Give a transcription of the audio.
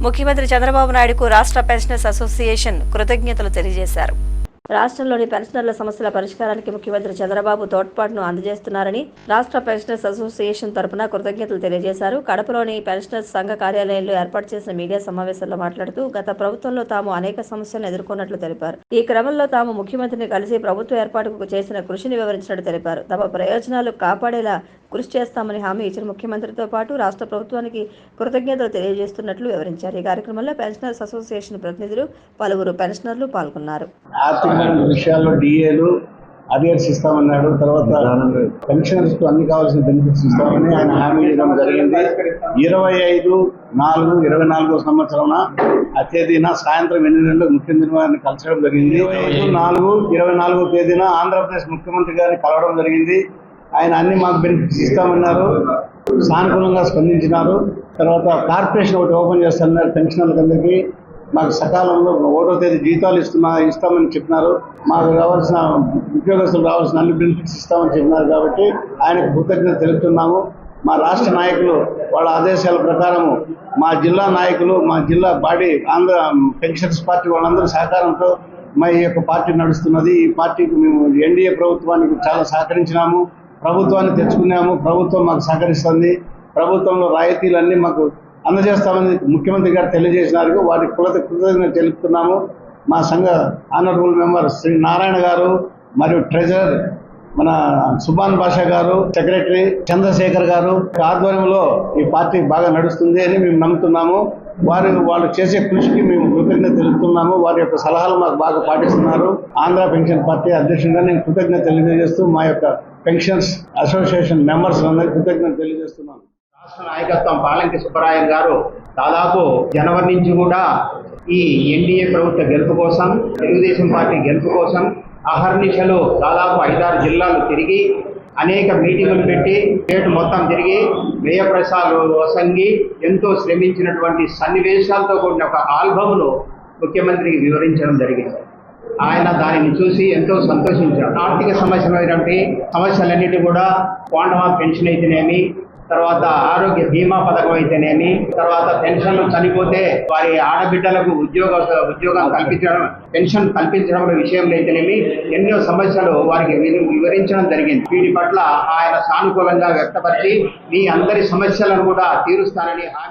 ముఖ్యమంత్రి చంద్రబాబు నాయుడుకు రాష్ట్ర పెన్షనర్స్ అసోసియేషన్ కృతజ్ఞతలు తెలియజేశారు. రాష్ట్రంలోని పెన్షనర్ల సమస్యల పరిష్కారానికి ముఖ్యమంత్రి చంద్రబాబు తోడ్పాటును అందజేస్తున్నారని రాష్ట్ర పెన్షనర్స్ అసోసియేషన్ తరపున కృతజ్ఞతలు తెలియజేశారు. కడపలోని పెన్షనర్స్ సంఘ కార్యాలయంలో ఏర్పాటు చేసిన మీడియా సమావేశంలో మాట్లాడుతూ గత ప్రభుత్వంలో తాము అనేక సమస్యలను ఎదుర్కొన్నట్లు తెలిపారు. ఈ క్రమంలో తాము ముఖ్యమంత్రిని కలిసి ప్రభుత్వ ఏర్పాటుకు చేసిన కృషిని వివరించినట్టు తెలిపారు. తమ ప్రయోజనాలు కాపాడేలా కృషి చేస్తామని హామీ ఇచ్చిన ముఖ్యమంత్రితో పాటు రాష్ట్ర ప్రభుత్వానికి కృతజ్ఞతలు తెలియజేస్తున్నట్లు వివరించారు. ఈ కార్యక్రమంలో పెన్షనర్స్ అసోసియేషన్ ప్రతినిధులు, పలువురు పెన్షనర్లు పాల్గొన్నారు. విషయాల్లో డిఏలు అరియర్స్ ఇస్తామన్నాడు. తర్వాత పెన్షనర్స్ కు అన్ని కావాల్సిన బెనిఫిట్స్ ఇస్తామని ఆయన హామీ ఇవ్వడం జరిగింది. 25/4/24 సంవత్సరం ఆ తేదీన సాయంత్రం 8 గంటలకు ముఖ్యమంత్రి గారిని కలచడం జరిగింది. 25/4/24 తేదీన ఆంధ్రప్రదేశ్ ముఖ్యమంత్రి గారిని కలవడం జరిగింది. ఆయన అన్ని మాకు బెనిఫిట్స్ ఇస్తామన్నారు, సానుకూలంగా స్పందించినారు. తర్వాత కార్పొరేషన్ ఒకటి ఓపెన్ చేస్తున్నారు పెన్షనర్లకు అందరికీ. మాకు సకాలంలో 1వ తేదీ జీతాలు ఇస్తామని చెప్పినారు. మాకు రావాల్సిన ఉద్యోగస్తులు రావాల్సిన అన్ని బెనిఫిట్స్ ఇస్తామని చెప్పినారు. కాబట్టి ఆయనకు కృతజ్ఞత తెలుపుతున్నాము. మా రాష్ట్ర నాయకులు వాళ్ళ ఆదేశాల ప్రకారము మా జిల్లా నాయకులు, మా జిల్లా బాడీ ఆంధ్ర పెన్షనర్స్ పార్టీ వాళ్ళందరూ సహకారంతో మా ఈ యొక్క పార్టీ నడుస్తున్నది. ఈ పార్టీకి మేము ఎన్డీఏ ప్రభుత్వానికి చాలా సహకరించినాము, ప్రభుత్వాన్ని తెచ్చుకున్నాము. ప్రభుత్వం మాకు సహకరిస్తుంది. ప్రభుత్వంలో రాయితీలన్నీ మాకు అందజేస్తామని ముఖ్యమంత్రి గారు తెలియజేసినారు. వారికి కృతజ్ఞత తెలుపుతున్నాము. మా సంఘ ఆనరబుల్ మెంబర్ శ్రీ నారాయణ గారు మరియు ట్రెజరర్ మన సుభాన్ బాషా గారు, సెక్రటరీ చంద్రశేఖర్ గారు ఆధ్వర్యంలో ఈ పార్టీ బాగా నడుస్తుంది అని మేము నమ్ముతున్నాము. వాళ్ళు చేసే కృషికి మేము కృతజ్ఞత తెలుపుతున్నాము. వారి యొక్క సలహాలు మాకు బాగా పాటిస్తున్నారు. ఆంధ్ర పెన్షన్ పార్టీ అధ్యక్షుడిగా నేను కృతజ్ఞత తెలియజేస్తూ మా యొక్క పెన్షన్స్ అసోసియేషన్ మెంబర్స్ అందరికీ కృతజ్ఞత తెలియజేస్తున్నాను. రాష్ట్ర నాయకత్వం పాలంకి సుబ్బరాయన్ గారు దాదాపు జనవరి నుంచి కూడా ఈ ఎన్డీఏ ప్రభుత్వ గెలుపు కోసం, తెలుగుదేశం పార్టీ గెలుపు కోసం అహర్నిశలు దాదాపు 5-6 జిల్లాలు తిరిగి అనేక మీటింగులు పెట్టి స్టేట్ మొత్తం తిరిగి వ్యయప్రసాలు వసంగి ఎంతో శ్రమించినటువంటి సన్నివేశాలతో కూడిన ఒక ఆల్బమ్ను ముఖ్యమంత్రికి వివరించడం జరిగింది. ఆయన దానిని చూసి ఎంతో సంతోషించారు. ఆర్థిక సమస్యలైనటువంటి సమస్యలన్నిటి కూడా క్వాంటమ్ ఆఫ్ పెన్షన్ అయితేనేమి, తర్వాత ఆరోగ్య బీమా పథకం అయితేనేమి, తర్వాత పెన్షన్లు చనిపోతే వారి ఆడబిడ్డలకు ఉద్యోగం కల్పించడం, పెన్షన్ కల్పించడం విషయంలో అయితేనేమి ఎన్నో సమస్యలు వారికి వివరించడం జరిగింది. వీటి పట్ల ఆయన సానుకూలంగా వ్యక్తపరిచి మీ అందరి సమస్యలను కూడా తీరుస్తానని హామీ